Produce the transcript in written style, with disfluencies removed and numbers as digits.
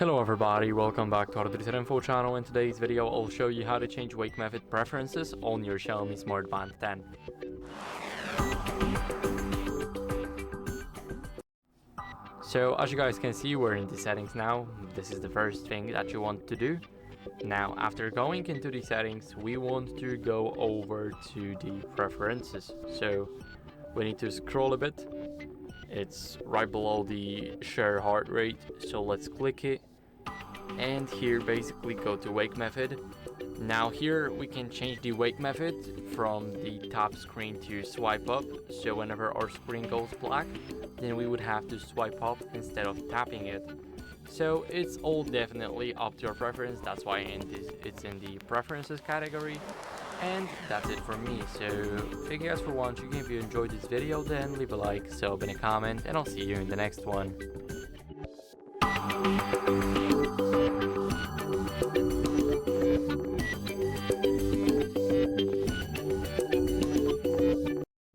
Hello everybody, welcome back to HardReset.Info channel. In today's video I'll show you how to change wake method preferences on your XIAOMI Smart Band 10. So as you guys can see, we're in the settings now. This is the first thing that you want to do. Now after going into the settings, we want to go over to the preferences. So we need to scroll a bit. It's right below the share heart rate, so let's click it. And here basically go to wake method. Now here we can change the wake method from the top screen to swipe up. So whenever our screen goes black, then we would have to swipe up instead of tapping it. So it's all definitely up to your preference. That's why it's in the preferences category. And that's it for me. So thank you guys for watching. If you enjoyed this video, then leave a like, sub, and a comment, and I'll see you in the next one.